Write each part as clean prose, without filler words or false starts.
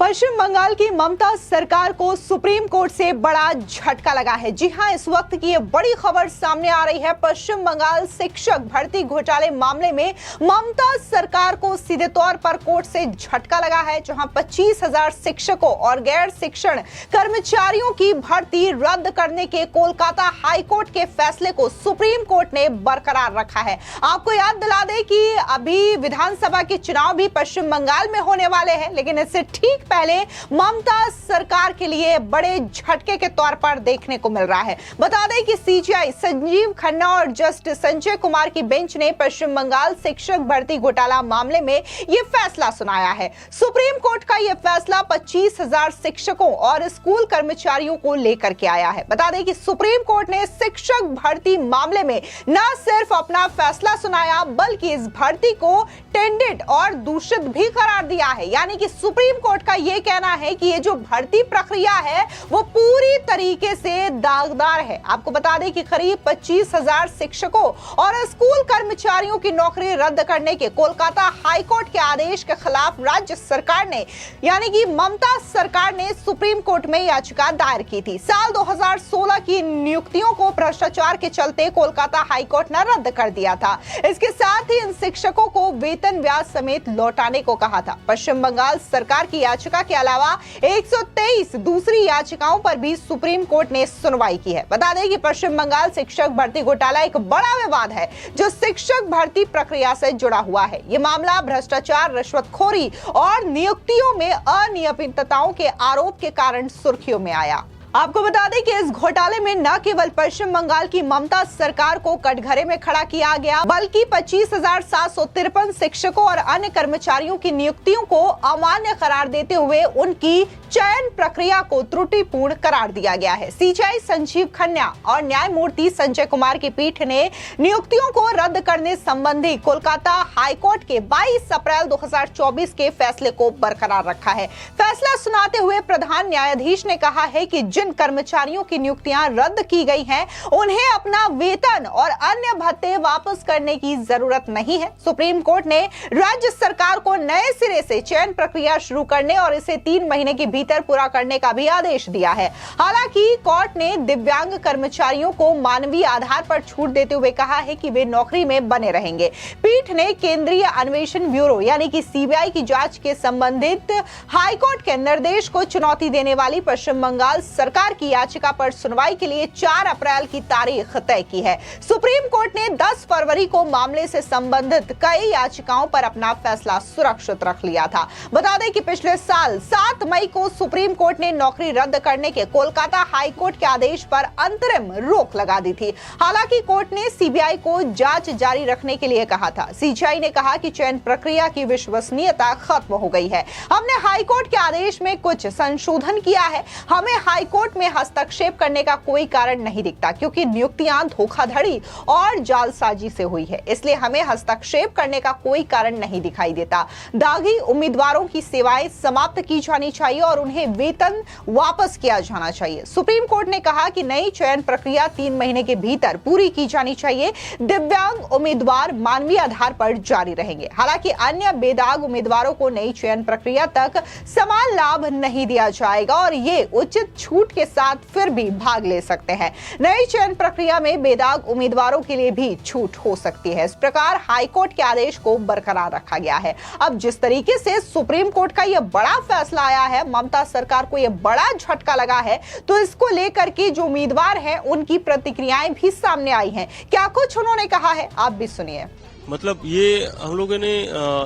पश्चिम बंगाल की ममता सरकार को सुप्रीम कोर्ट से बड़ा झटका लगा है। जी हां, इस वक्त की ये बड़ी खबर सामने आ रही है। पश्चिम बंगाल शिक्षक भर्ती घोटाले मामले में ममता सरकार को सीधे तौर पर कोर्ट से झटका लगा है, जहां 25,000 शिक्षकों और गैर शिक्षण कर्मचारियों की भर्ती रद्द करने के कोलकाता हाईकोर्ट के फैसले को सुप्रीम कोर्ट ने बरकरार रखा है। आपको याद दिला दें कि अभी विधानसभा के चुनाव भी पश्चिम बंगाल में होने वाले हैं, लेकिन इससे ठीक पहले ममता सरकार के लिए बड़े झटके के तौर पर देखने को मिल रहा है। बता दें कि सीजीआई संजीव खन्ना और जस्टिस संजय कुमार की बेंच ने पश्चिम बंगाल शिक्षक भर्ती घोटाला मामले में यह फैसला सुनाया है। सुप्रीम कोर्ट का यह फैसला 25,000 शिक्षकों और स्कूल कर्मचारियों को लेकर के आया है। बता दें कि सुप्रीम कोर्ट ने शिक्षक भर्ती मामले में न सिर्फ अपना फैसला सुनाया, बल्कि इस भर्ती को टेंडेड और दूषित भी करार दिया है। यानी कि सुप्रीम कोर्ट का यह कहना है कि ये जो भर्ती प्रक्रिया है वो पूरी तरीके से दागदार है। आपको बता दें कि करीब 25,000 शिक्षकों और स्कूल कर्मचारियों की नौकरी रद्द करने के कोलकाता हाईकोर्ट के आदेश के खिलाफ राज्य सरकार ने, यानी कि ममता सरकार ने सुप्रीम कोर्ट में याचिका दायर की थी। साल 2016 की नियुक्तियों को भ्रष्टाचार के चलते कोलकाता हाईकोर्ट ने रद्द कर दिया था। इसके साथ ही इन शिक्षकों को वेतन ब्याज समेत लौटाने को कहा था। पश्चिम बंगाल सरकार की याचिका के अलावा 123 दूसरी याचिकाओं पर भी सुप्रीम कोर्ट ने सुनवाई की है। बता दें कि पश्चिम बंगाल शिक्षक भर्ती घोटाला एक बड़ा विवाद है जो शिक्षक भर्ती प्रक्रिया से जुड़ा हुआ है। यह मामला भ्रष्टाचार, रिश्वतखोरी और नियुक्तियों में अनियमितताओं के आरोप के कारण सुर्खियों में आया। आपको बता दें कि इस घोटाले में न केवल पश्चिम बंगाल की ममता सरकार को कटघरे में खड़ा किया गया, बल्कि 25,753 शिक्षकों और अन्य कर्मचारियों की नियुक्तियों को अमान्य करार देते हुए उनकी चयन प्रक्रिया को त्रुटिपूर्ण करार दिया गया है। सीजीआई संजीव खन्ना और न्यायमूर्ति संजय कुमार की पीठ ने नियुक्तियों को रद्द करने संबंधी कोलकाता हाईकोर्ट के 22 अप्रैल 2024 के फैसले को बरकरार रखा है। फैसला सुनाते हुए प्रधान न्यायाधीश ने कहा है कि जिन कर्मचारियों की नियुक्तियां रद्द की गई हैं, उन्हें अपना वेतन और अन्य भत्ते वापस करने की जरूरत नहीं है। सुप्रीम कोर्ट ने राज्य सरकार को नए सिरे से चयन प्रक्रिया शुरू करने और इसे 3 महीने के भीतर पूरा करने का भी आदेश दिया है। हालांकि कोर्ट ने दिव्यांग कर्मचारियों को मानवीय आधार पर छूट देते हुए कहा है कि वे नौकरी में बने रहेंगे। पीठ ने केंद्रीय अन्वेषण ब्यूरो यानी कि सीबीआई की जांच के संबंधित हाईकोर्ट के निर्देश को चुनौती देने वाली पश्चिम बंगाल सरकार की याचिका पर सुनवाई के लिए 4 अप्रैल की तारीख तय की है। सुप्रीम कोर्ट ने 10 फरवरी को मामले से संबंधित कई याचिकाओं पर अपना फैसला सुरक्षित रख लिया था। बता दें कि पिछले साल 7 मई को सुप्रीम कोर्ट ने नौकरी रद्द करने के कोलकाता हाईकोर्ट के आदेश पर अंतरिम रोक लगा दी थी। हालांकि कोर्ट ने सीबीआई को जांच जारी रखने के लिए कहा था। सीजीआई ने कहा कि चयन प्रक्रिया की विश्वसनीयता खत्म हो गई है। हमने हाईकोर्ट के आदेश में कुछ संशोधन किया है। हमें हाईकोर्ट में हस्तक्षेप करने का कोई कारण नहीं दिखता, क्योंकि नियुक्तियां धोखाधड़ी और जालसाजी से हुई है, इसलिए हमें हस्तक्षेप करने का कोई कारण नहीं दिखाई देता। दागी उम्मीदवारों की सेवाएं समाप्त की जानी चाहिए और उन्हें वेतन वापस किया जाना चाहिए। सुप्रीम कोर्ट ने कहा कि नई चयन प्रक्रिया 3 महीने के भीतर पूरी की जानी चाहिए। दिव्यांग उम्मीदवार मानवीय आधार पर जारी रहेंगे। हालांकि अन्य बेदाग उम्मीदवारों को नई चयन प्रक्रिया तक समान लाभ नहीं दिया जाएगा और ये उचित छूट के साथ फिर भी भाग ले सकते हैं। नई चयन प्रक्रिया में बेदाग उम्मीदवारों के लिए भी छूट हो सकती है। इस प्रकार हाईकोर्ट के आदेश को बरकरार रखा गया है। अब जिस तरीके से सुप्रीम कोर्ट का यह बड़ा फैसला आया है, ममता सरकार को यह बड़ा झटका लगा है, तो इसको लेकर के जो उम्मीदवार हैं उनकी प्रतिक्रियाएं भी सामने आई हैं। क्या कुछ उन्होंने कहा है, आप भी सुनिए। मतलब ये हम लोगों ने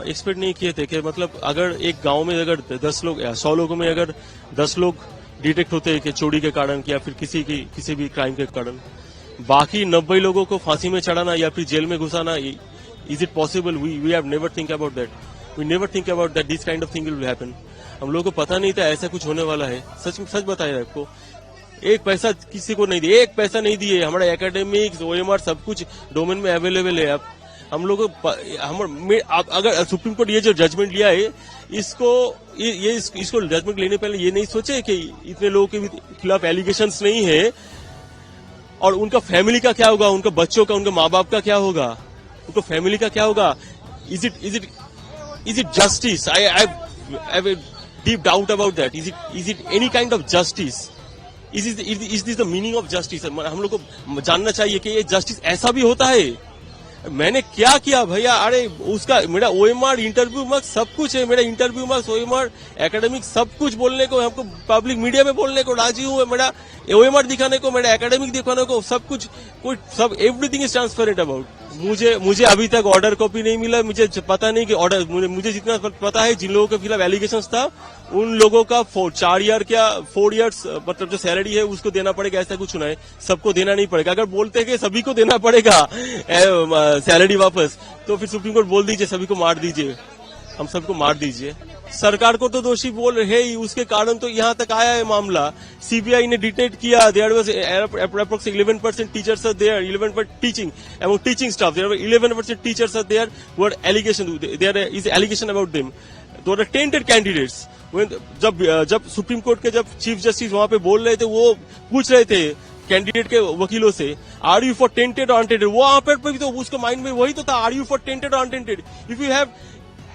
एक्सपेक्ट नहीं किए थे कि मतलब अगर एक गांव में अगर 10 लोग या 100 लोगों में अगर 10 लोग डिटेक्ट होते हैं कि चोरी के कारण या फिर किसी भी क्राइम के कारण, बाकी 90 लोगों को फांसी में चढ़ाना या फिर जेल में घुसाना, is it possible? We have never think about that. We never think about that this kind of thing will happen. हम लोगों को पता नहीं था ऐसा कुछ होने वाला है। सच बताया आपको, एक पैसा किसी को नहीं दिए, एक पैसा नहीं दिए। हमारा एकेडमिक्स, OMR सब कुछ डोमेन में अवेलेबल है। अब हम लोग अगर सुप्रीम कोर्ट ये जो जजमेंट लिया है, इसको जजमेंट लेने पहले ये नहीं सोचे कि इतने लोगों के खिलाफ एलिगेशंस नहीं है और उनका फैमिली का क्या होगा, उनका बच्चों का, उनके माँ बाप का क्या होगा, उनका फैमिली का क्या होगा। Is it justice? deep doubt about that. Is it any kind of justice? Is this the meaning of justice? हम लोग को जानना चाहिए कि ये justice ऐसा भी होता है. मैंने क्या किया भैया? अरे उसका मेरा ओएमआर इंटरव्यू मार्क्स सब कुछ है. मेरा इंटरव्यू मार्क्स ओएमआर एकेडमिक सब कुछ बोलने को, हमको पब्लिक मीडिया में बोलने को राजी हूँ. मेरा ओएमआर दिखाने को, मेरा एकेडमिक दिखाने को, सब कुछ कोई सब एवरीथिंग इज ट्रांसपेरेंट अबाउट. मुझे अभी तक ऑर्डर कॉपी नहीं मिला. मुझे पता नहीं कि ऑर्डर, मुझे जितना पता है जिन लोगों के खिलाफ एलिगेशन था उन लोगों का 4 ईयर्स मतलब जो सैलरी है उसको देना पड़ेगा, ऐसा कुछ सुना है. सबको देना नहीं पड़ेगा. अगर बोलते हैं कि सभी को देना पड़ेगा सैलरी वापस, तो फिर सुप्रीम कोर्ट बोल दीजिए सभी को मार दीजिए, हम सबको मार दीजिए. सरकार को तो दोषी बोल रहे ही, उसके कारण तो यहाँ तक आया है मामला. सीबीआई ने डिटेक्ट किया. There was approximately 11% teachers are there, 11% teaching among teaching staff. There were 11% teachers are there were allegation, there is allegation about them. Those are tainted candidates. जब सुप्रीम कोर्ट के जब चीफ जस्टिस वहां पे बोल रहे थे, वो पूछ रहे थे कैंडिडेट के वकीलों से, आर यू फॉर टेंटेड और अनटेंटेड. वो वहां पर भी तो उसके माइंड में वही तो था, आर यू फॉर टेंटेड और unattended. If you have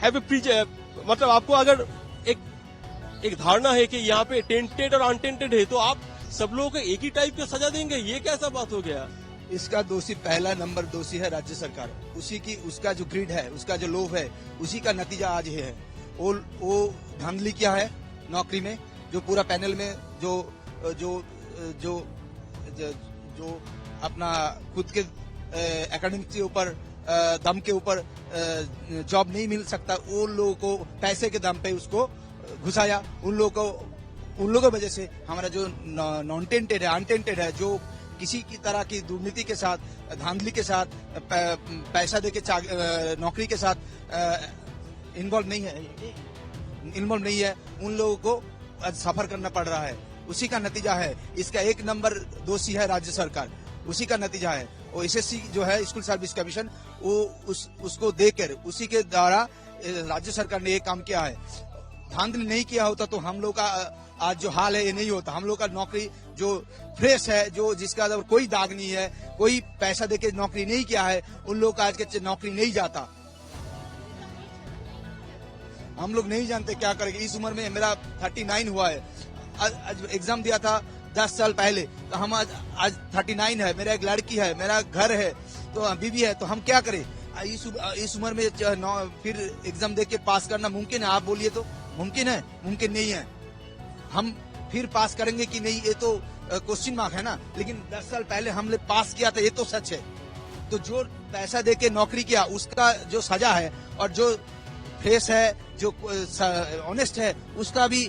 a मतलब आपको अगर एक धारणा है कि यहाँ पे टेंटेड और अनटेंटेड है, तो आप सब लोगों को एक ही टाइप का सजा देंगे. ये कैसा बात हो गया? इसका दोषी, पहला नंबर दोषी है राज्य सरकार. उसका जो ग्रिड है, उसका जो लोभ है, उसी का नतीजा आज ये है. वो धांधली क्या है नौकरी में, जो पूरा पैनल में जो अपना खुद के एकेडमिक के ऊपर दम के ऊपर जॉब नहीं मिल सकता, उन लोगों को पैसे के दम पे उसको घुसाया. उन लोगों की वजह से हमारा जो नॉन टेंटेड है, अनटेंटेड है, जो किसी की तरह की दुर्नीति के साथ, धांधली के साथ, पैसा देके नौकरी के साथ इन्वॉल्व नहीं है, उन लोगों को सफर करना पड़ रहा है. उसी का नतीजा है. इसका 1 नंबर दोषी है राज्य सरकार. उसी का नतीजा है. और एसएससी जो है, स्कूल सर्विस कमीशन, वो उसको देकर उसी के द्वारा राज्य सरकार ने ये काम किया है. धांधली नहीं किया होता तो हम लोग का आज जो हाल है ये नहीं होता. हम लोग का नौकरी जो फ्रेश है, जो जिसका कोई दाग नहीं है, कोई पैसा देके नौकरी नहीं किया है, उन लोग का आज के नौकरी नहीं जाता. हम लोग नहीं जानते क्या करेंगे. इस उम्र में मेरा 39 हुआ है. आज एग्जाम दिया था 10 साल पहले, तो हम आज 39 है. मेरा एक लड़की है, मेरा घर है, तो बीवी है, तो हम क्या करें? इस उम्र में फिर एग्जाम दे के पास करना मुमकिन है? आप बोलिए तो मुमकिन है? मुमकिन नहीं है. हम फिर पास करेंगे कि नहीं, ये तो क्वेश्चन मार्क है ना. लेकिन 10 साल पहले हमने पास किया था, ये तो सच है. तो जो पैसा दे के नौकरी किया, उसका जो सजा है, और जो फ्रेश है, जो ऑनेस्ट है, उसका भी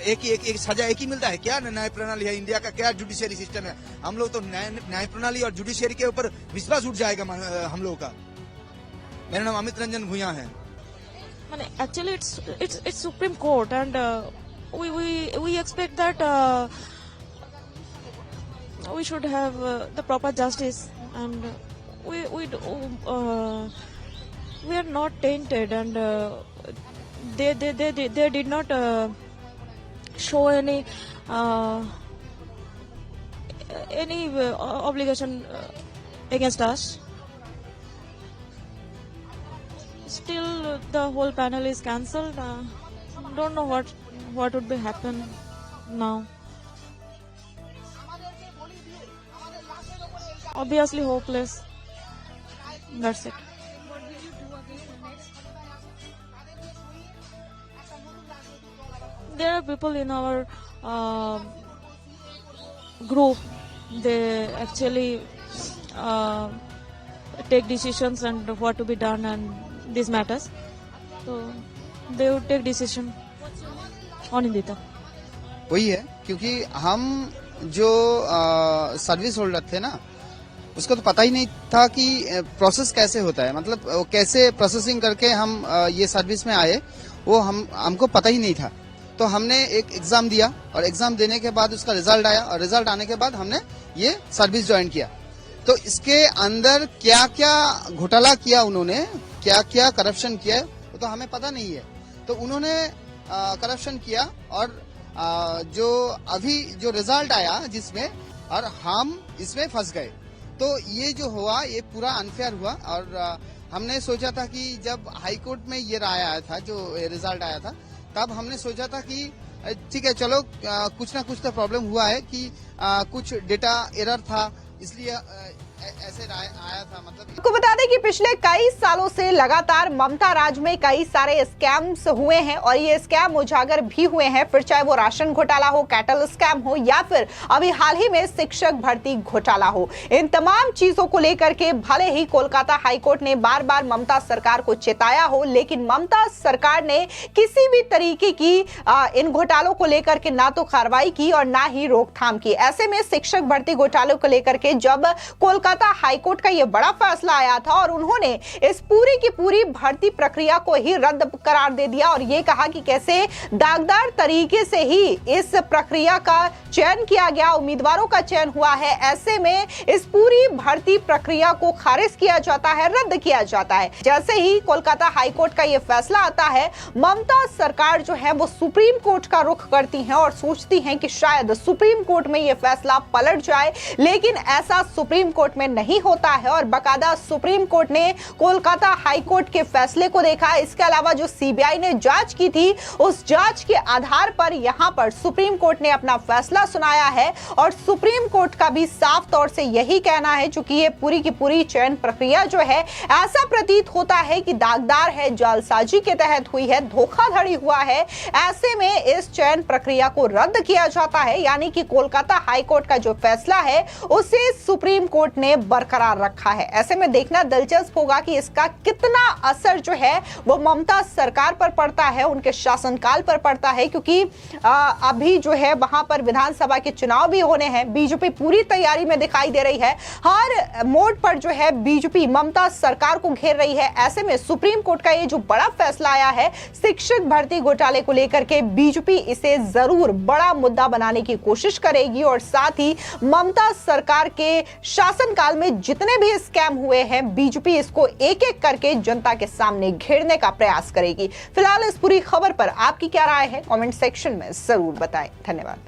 एक सजा एक ही मिलता है. क्या न्याय प्रणाली है इंडिया का? क्या जुडिशियरी सिस्टम है? हम लोग तो न्याय प्रणाली और जुडिशियरी के ऊपर विश्वास उठ जाएगा हम लोगों का. मेरा नाम अमित रंजन भूया है. Actually, it's Supreme Court, and we expect that we should have the proper justice, and we are not tainted, and they did not show any obligation against us. Still, the whole panel is cancelled. Don't know what would be happen now. Obviously hopeless. That's it. There are people in our group. They actually take decisions and what to be done and these matters. So they would take decision on Indita. वही है, क्योंकि हम जो service holder थे ना, उसको तो पता ही नहीं था कि प्रोसेस कैसे होता है. मतलब कैसे प्रोसेसिंग करके हम ये सर्विस में आए, वो हमको पता ही नहीं था. तो हमने एक एग्जाम दिया, और एग्जाम देने के बाद उसका रिजल्ट आया, और रिजल्ट आने के बाद हमने ये सर्विस ज्वाइन किया. तो इसके अंदर क्या क्या घोटाला किया उन्होंने, क्या क्या करप्शन किया, वो तो हमें पता नहीं है. तो उन्होंने करप्शन किया, और जो अभी जो रिजल्ट आया जिसमें, और हम इसमें फंस गए. तो ये जो हुआ, ये पूरा अनफेयर हुआ. और हमने सोचा था कि जब हाई कोर्ट में ये राय आया था, जो रिजल्ट आया था, तब हमने सोचा था कि ठीक है चलो कुछ ना कुछ तो प्रॉब्लम हुआ है कि कुछ डेटा एरर था, इसलिए ऐसे आया था। मतलब आपको बता दें कि पिछले कई सालों से लगातार ममता राज में कई सारे स्कैम्स हुए हैं और ये स्कैम उजागर भी हुए हैं, फिर चाहे वो राशन घोटाला हो, कैटल स्कैम हो या फिर अभी हाल ही में शिक्षक भर्ती घोटाला हो। इन तमाम चीजों को लेकर के भले ही कोलकाता हाईकोर्ट ने बार बार ममता सरकार को चेताया हो, लेकिन ममता सरकार ने किसी भी तरीके की इन घोटालों को लेकर के ना तो कार्रवाई की और ना ही रोकथाम की। ऐसे में शिक्षक भर्ती घोटालों को लेकर के जब कोलकाता हाईकोर्ट का यह बड़ा फैसला आया था और उन्होंने इस पूरी की पूरी भर्ती प्रक्रिया को ही रद्द करार दे दिया और यह कहा कि कैसे दागदार तरीके से ही इस प्रक्रिया का चयन किया गया, उम्मीदवारों का चयन हुआ है, ऐसे में इस पूरी भर्ती प्रक्रिया को खारिज किया जाता है, रद्द किया जाता है। जैसे ही कोलकाता हाईकोर्ट का यह फैसला आता है, ममता सरकार जो है वो सुप्रीम कोर्ट का रुख करती हैं और सोचती हैं कि शायद सुप्रीम कोर्ट में यह फैसला पलट जाए, लेकिन ऐसा सुप्रीम कोर्ट में नहीं होता है और बकायदा सुप्रीम कोर्ट ने कोलकाता हाई कोर्ट के फैसले को देखा। इसके अलावा जो सीबीआई ने जांच की थी, उस जांच के आधार पर यहां पर सुप्रीम कोर्ट ने अपना फैसला सुनाया है और सुप्रीम कोर्ट का भी साफ तौर से यही कहना है, चूंकि ये पूरी की पूरी चयन प्रक्रिया जो है ऐसा प्रतीत होता है कि दागदार है, जालसाजी के तहत हुई है, धोखाधड़ी हुआ है, ऐसे में इस चयन प्रक्रिया को रद्द किया जाता है। यानी कि कोलकाता हाई कोर्ट का जो फैसला है उसे सुप्रीम कोर्ट ने बरकरार रखा है। ऐसे में देखना दिलचस्प होगा कि इसका कितना असर जो है वो ममता सरकार पर पड़ता है, उनके शासनकाल पर पड़ता है, क्योंकि अभी जो है वहां पर विधानसभा के चुनाव भी होने हैं। बीजेपी पूरी तैयारी में दिखाई दे रही है, हर मोड़ पर जो है बीजेपी ममता सरकार को घेर रही है। ऐसे में सुप्रीम कोर्ट का ये जो बड़ा फैसला आया है शिक्षक भर्ती घोटाले को लेकर के, बीजेपी इसे जरूर बड़ा मुद्दा बनाने की कोशिश करेगी और साथ ही ममता सरकार के शासनकाल में जितने भी स्कैम हुए हैं बीजेपी इसको एक एक करके जनता के सामने घेरने का प्रयास करेगी। फिलहाल इस पूरी खबर पर आपकी क्या राय है, कमेंट सेक्शन में जरूर बताएं। धन्यवाद।